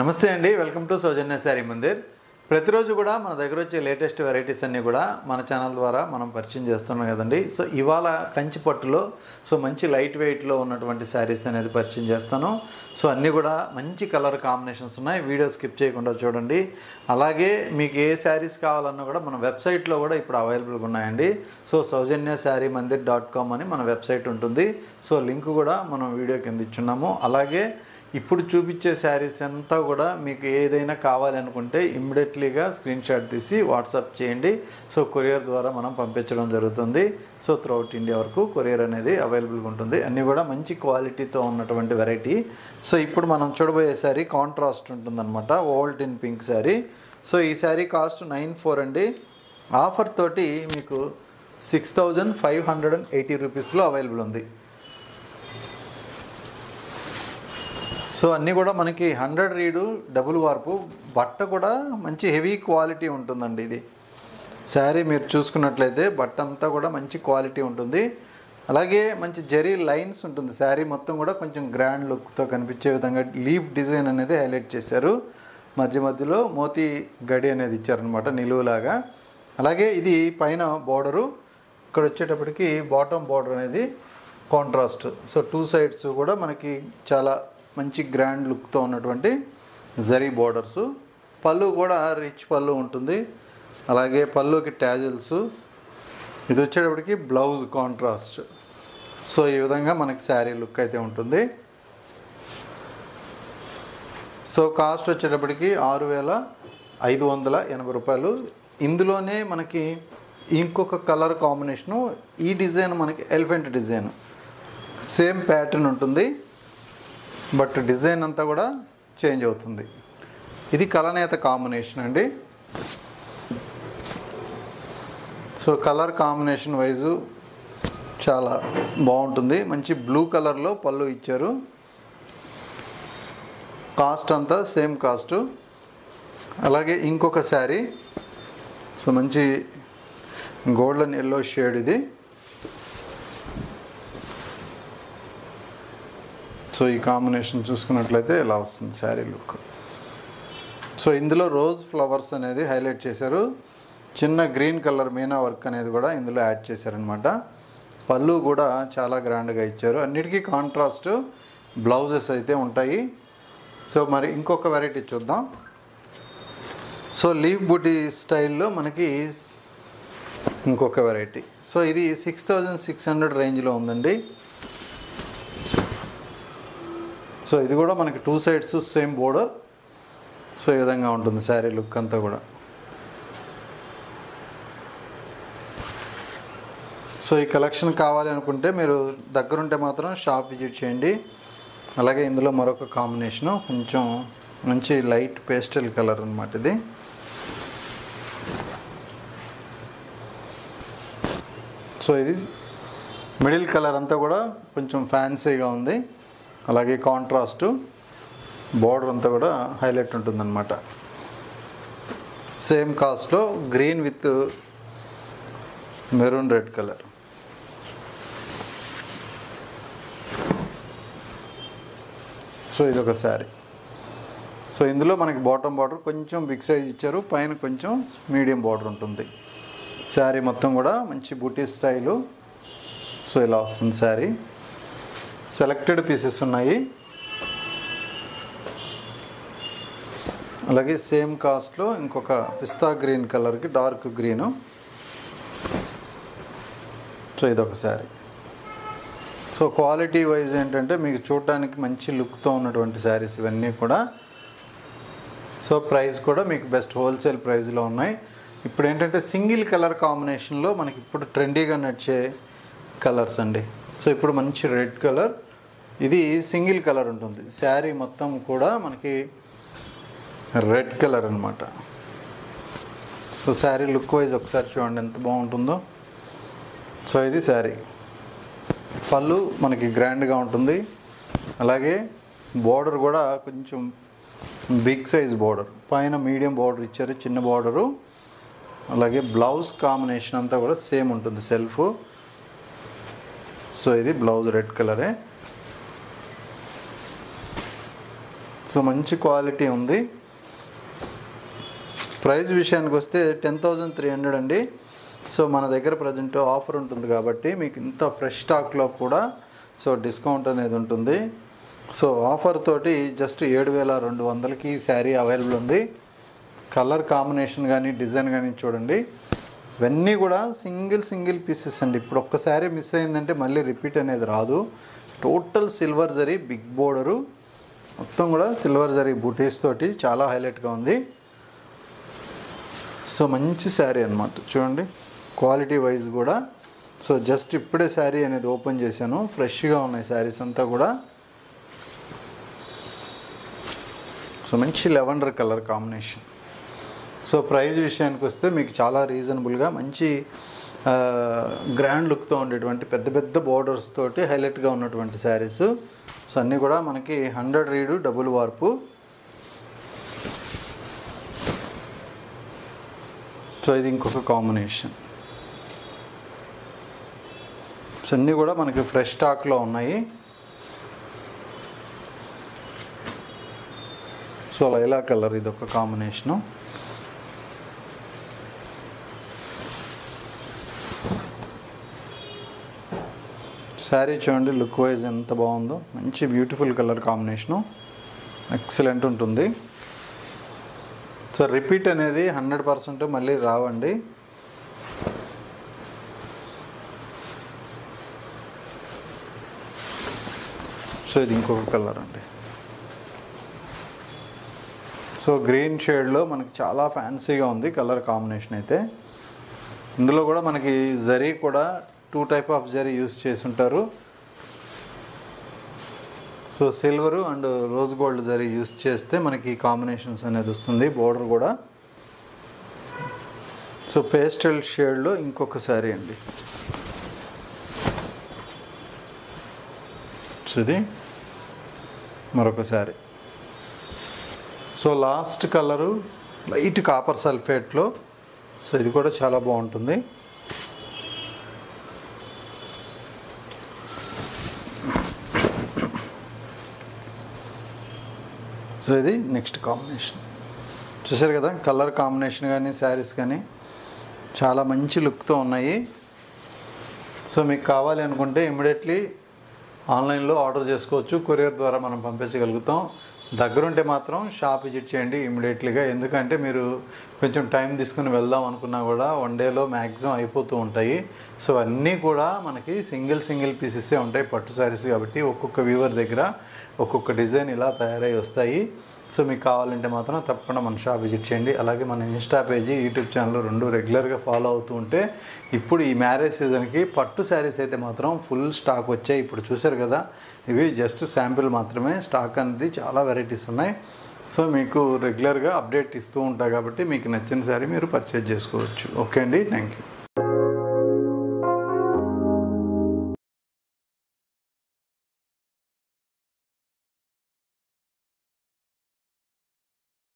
నమస్తే అండి, welcome to సౌజన్య శారీ మందిర్. ప్రతిరోజు కూడా మన దగ్గర వచ్చే లేటెస్ట్ వెరైటీస్ అన్నీ కూడా మన ఛానల్ ద్వారా మనం పరిచయం చేస్తున్నాం కదండి. సో ఇవాళ కంచి పట్టులో మంచి లైట్ వెయిట్లో ఉన్నటువంటి శారీస్ అనేది పరిచయం చేస్తాను. సో అన్నీ కూడా మంచి కలర్ కాంబినేషన్స్ ఉన్నాయి. వీడియో స్కిప్ చేయకుండా చూడండి. అలాగే మీకు ఏ శారీస్ కావాలన్నా కూడా మన వెబ్సైట్లో కూడా ఇప్పుడు అవైలబుల్గా ఉన్నాయండి. సో saujanya-saree-mandir.com అని మన వెబ్సైట్ ఉంటుంది. సో లింక్ కూడా మనం వీడియో కింద ఇచ్చున్నాము. అలాగే ఇప్పుడు చూపించే శారీస్ అంతా కూడా మీకు ఏదైనా కావాలనుకుంటే ఇమ్మీడియట్లీగా స్క్రీన్ షాట్ తీసి వాట్సాప్ చేయండి. సో కొరియర్ ద్వారా మనం పంపించడం జరుగుతుంది. సో త్రూఅవుట్ ఇండియా వరకు కొరియర్ అనేది అవైలబుల్గా ఉంటుంది. అన్నీ కూడా మంచి క్వాలిటీతో ఉన్నటువంటి వెరైటీ. సో ఇప్పుడు మనం చూడబోయే శారీ కాంట్రాస్ట్ ఉంటుందన్నమాట, old in pink sari. So ఈ శారీ కాస్ట్ 94 అండి. ఆఫర్ తోటి మీకు 6580 రూపీస్లో అవైలబుల్ ఉంది. సో అన్నీ కూడా మనకి 100 రీడు డబుల్ వార్పు, బట్ట కూడా మంచి హెవీ క్వాలిటీ ఉంటుందండి. ఇది శారీ మీరు చూసుకున్నట్లయితే బట్ట అంతా కూడా మంచి క్వాలిటీ ఉంటుంది. అలాగే మంచి జరీ లైన్స్ ఉంటుంది. శారీ మొత్తం కూడా కొంచెం గ్రాండ్ లుక్తో కనిపించే విధంగా లీఫ్ డిజైన్ అనేది హైలైట్ చేశారు. మధ్య మధ్యలో మోతీ గడి అనేది ఇచ్చారనమాట నిలువులాగా. అలాగే ఇది పైన బోర్డరు, ఇక్కడ వచ్చేటప్పటికి బాటమ్ బోర్డర్ అనేది కాంట్రాస్ట్. సో 2 సైడ్స్ కూడా మనకి చాలా మంచి గ్రాండ్ లుక్తో ఉన్నటువంటి జరీ బోర్డర్స్. పళ్ళు కూడా రిచ్ పళ్ళు ఉంటుంది. అలాగే పళ్ళుకి ట్యాజిల్స్. ఇది వచ్చేటప్పటికి బ్లౌజ్ కాంట్రాస్ట్. సో ఈ విధంగా మనకి శారీ లుక్ అయితే ఉంటుంది. సో కాస్ట్ వచ్చేటప్పటికి 6580 రూపాయలు. ఇందులోనే మనకి ఇంకొక కలర్ కాంబినేషను, ఈ డిజైన్ మనకి ఎలిఫెంట్ డిజైన్, సేమ్ ప్యాటర్న్ ఉంటుంది బట్ డిజైన్ అంతా కూడా చేంజ్ అవుతుంది. ఇది కలనేత కాంబినేషన్ అండి. సో కలర్ కాంబినేషన్ వైజు చాలా బాగుంటుంది. మంచి బ్లూ కలర్లో పళ్ళు ఇచ్చారు. కాస్ట్ అంతా సేమ్ కాస్టు. అలాగే ఇంకొక శారీ, సో మంచి గోల్డెన్ ఎల్లో షేడ్ ఇది. సో ఈ కాంబినేషన్ చూసుకున్నట్లయితే ఇలా వస్తుంది శారీ లుక్. సో ఇందులో రోజ్ ఫ్లవర్స్ అనేది హైలైట్ చేశారు. చిన్న గ్రీన్ కలర్ మీనా వర్క్ అనేది కూడా ఇందులో యాడ్ చేశారనమాట. పళ్ళు కూడా చాలా గ్రాండ్గా ఇచ్చారు. అన్నిటికీ కాంట్రాస్ట్ బ్లౌజెస్ అయితే ఉంటాయి. సో మరి ఇంకొక వెరైటీ చూద్దాం. సో లీవ్ బూటీ స్టైల్లో మనకి ఇంకొక వెరైటీ. సో ఇది 6600 రేంజ్లో ఉందండి. సో ఇది కూడా మనకి 2 సైడ్స్ సేమ్ బోర్డర్. సో ఈ విధంగా ఉంటుంది శారీ లుక్ అంతా కూడా. సో ఈ కలెక్షన్ కావాలి అనుకుంటే మీరు దగ్గరుంటే మాత్రం షాప్ విజిట్ చేయండి. అలాగే ఇందులో మరొక కాంబినేషను కొంచెం మంచి లైట్ పేస్టల్ కలర్ అన్నమాట ఇది. సో ఇది మిడిల్ కలర్ అంతా కూడా కొంచెం ఫ్యాన్సీగా ఉంది. అలాగే కాంట్రాస్ట్ బోర్డర్ అంతా కూడా హైలైట్ ఉంటుందన్నమాట. సేమ్ కాస్ట్లో green with maroon red colour. So ఇదొక శారీ. సో ఇందులో మనకి బాటమ్ బార్డర్ కొంచెం బిగ్ సైజ్ ఇచ్చారు, పైన కొంచెం మీడియం బార్డర్ ఉంటుంది. శారీ మొత్తం కూడా మంచి బూటీ స్టైలు. సో ఇలా వస్తుంది శారీ. సెలెక్టెడ్ పీసెస్ ఉన్నాయి. అలాగే సేమ్ కాస్ట్లో ఇంకొక పిస్తా గ్రీన్ కలర్కి డార్క్ గ్రీను. సో ఇదొక శారీ. సో క్వాలిటీ వైజ్ ఏంటంటే మీకు చూడటానికి మంచి లుక్తో ఉన్నటువంటి శారీస్ ఇవన్నీ కూడా. సో ప్రైస్ కూడా మీకు బెస్ట్ హోల్సేల్ ప్రైస్లో ఉన్నాయి. ఇప్పుడు ఏంటంటే సింగిల్ కలర్ కాంబినేషన్లో మనకి ఇప్పుడు ట్రెండీగా నడిచే కలర్స్ అండి. సో ఇప్పుడు మంచి రెడ్ కలర్, ఇది సింగిల్ కలర్ ఉంటుంది. శారీ మొత్తం కూడా మనకి రెడ్ కలర్ అనమాట. సో శారీ లుక్ వైజ్ ఒకసారి చూడండి ఎంత బాగుంటుందో. సో ఇది శారీ. పళ్ళు మనకి గ్రాండ్గా ఉంటుంది. అలాగే బోర్డర్ కూడా కొంచెం బిగ్ సైజ్ బోర్డర్, పైన మీడియం బోర్డర్ ఇచ్చారు, చిన్న బోర్డరు. అలాగే బ్లౌజ్ కాంబినేషన్ అంతా కూడా సేమ్ ఉంటుంది సెల్ఫ్. సో ఇది బ్లౌజ్ రెడ్ కలరే. సో మంచి క్వాలిటీ ఉంది. ప్రైస్ విషయానికి వస్తే 10,300 అండి. సో మన దగ్గర ప్రజెంట్ ఆఫర్ ఉంటుంది కాబట్టి మీకు ఇంత ఫ్రెష్ స్టాక్లో కూడా సో డిస్కౌంట్ అనేది ఉంటుంది. సో ఆఫర్ తోటి జస్ట్ 7,200కి శారీ అవైలబుల్ ఉంది. కలర్ కాంబినేషన్ కానీ డిజైన్ కానీ చూడండి, ఇవన్నీ కూడా సింగిల్ పీసెస్ అండి. ఇప్పుడు ఒక్క శారీ మిస్ అయిందంటే మళ్ళీ రిపీట్ అనేది రాదు. Total silver zari big border, మొత్తం కూడా సిల్వర్ జరీ బూటీస్ తోటి చాలా హైలైట్గా ఉంది. సో మంచి శారీ అన్నమాట చూడండి, క్వాలిటీ వైజ్ కూడా. సో జస్ట్ ఇప్పుడే శారీ అనేది ఓపెన్ చేశాను, ఫ్రెష్గా ఉన్నాయి శారీస్ అంతా కూడా. సో మంచి lavender colour combination. So price విషయానికి వస్తే మీకు చాలా రీజనబుల్గా మంచి గ్రాండ్ లుక్తో ఉండేటువంటి పెద్ద బోర్డర్స్ తోటి హైలైట్గా ఉన్నటువంటి శారీస్. సో అన్నీ కూడా మనకి 100 రీడు డబుల్ వార్పు. సో ఇది ఇంకొక కాంబినేషన్. సో అన్నీ కూడా మనకి ఫ్రెష్ స్టాక్లో ఉన్నాయి. సో లైలా కలర్ ఇది ఒక కాంబినేషను. శారీ చూడండి లుక్ వైజ్ ఎంత బాగుందో, మంచి బ్యూటిఫుల్ కలర్ కాంబినేషను, ఎక్సలెంట్ ఉంటుంది. సో రిపీట్ అనేది 100% మళ్ళీ రావండి. సో ఇది ఇంకొక కలర్ అండి. సో గ్రీన్ షేడ్లో మనకి చాలా ఫ్యాన్సీగా ఉంది కలర్ కాంబినేషన్ అయితే. ఇందులో కూడా మనకి జరీ కూడా 2 టైప్ ఆఫ్ జరీ యూస్ చేసి ఉంటారు. So silver and rose gold zari use చేస్తే మనకి కాంబినేషన్స్ అనేది వస్తుంది. బోర్డర్ కూడా సో పేస్టల్ షేడ్లో ఇంకొక శారీ అండి. సో ఇది మరొక sari. So last colour light copper సల్ఫేట్లో. సో ఇది కూడా చాలా బాగుంటుంది. సో ఇది నెక్స్ట్ కాంబినేషన్. చూసారు కదా, కలర్ కాంబినేషన్ కానీ శారీస్ కానీ చాలా మంచి లుక్తో ఉన్నాయి. సో మీకు కావాలి అనుకుంటే ఇమ్మీడియట్లీ ఆన్లైన్లో ఆర్డర్ చేసుకోవచ్చు, కొరియర్ ద్వారా మనం పంపించగలుగుతాం. దగ్గరుంటే మాత్రం షాప్ విజిట్ చేయండి ఇమ్మీడియట్లీగా. ఎందుకంటే మీరు కొంచెం టైం తీసుకుని వెళ్దాం అనుకున్నా కూడా 1 డేలో మ్యాక్సిమం అయిపోతూ ఉంటాయి. సో అన్నీ కూడా మనకి సింగిల్ పీసెసే ఉంటాయి పట్టు శారీస్ కాబట్టి. ఒక్కొక్క వీవర్ దగ్గర ఒక్కొక్క డిజైన్ ఇలా తయారై వస్తాయి. సో మీకు కావాలంటే మాత్రం తప్పకుండా మన షాప్ విజిట్ చేయండి. అలాగే మన ఇన్స్టా పేజీ, యూట్యూబ్ ఛానల్ 2 రెగ్యులర్గా ఫాలో అవుతూ ఉంటే ఇప్పుడు ఈ మ్యారేజ్ సీజన్కి పట్టు శారీస్ అయితే మాత్రం ఫుల్ స్టాక్ వచ్చాయి. ఇప్పుడు చూసారు కదా, ఇవి జస్ట్ శాంపిల్ మాత్రమే, స్టాక్ అనేది చాలా వెరైటీస్ ఉన్నాయి. సో మీకు రెగ్యులర్గా అప్డేట్ ఇస్తూ ఉంటాయి కాబట్టి మీకు నచ్చిన శారీ మీరు పర్చేజ్ చేసుకోవచ్చు. ఓకే అండి, థ్యాంక్ యూ.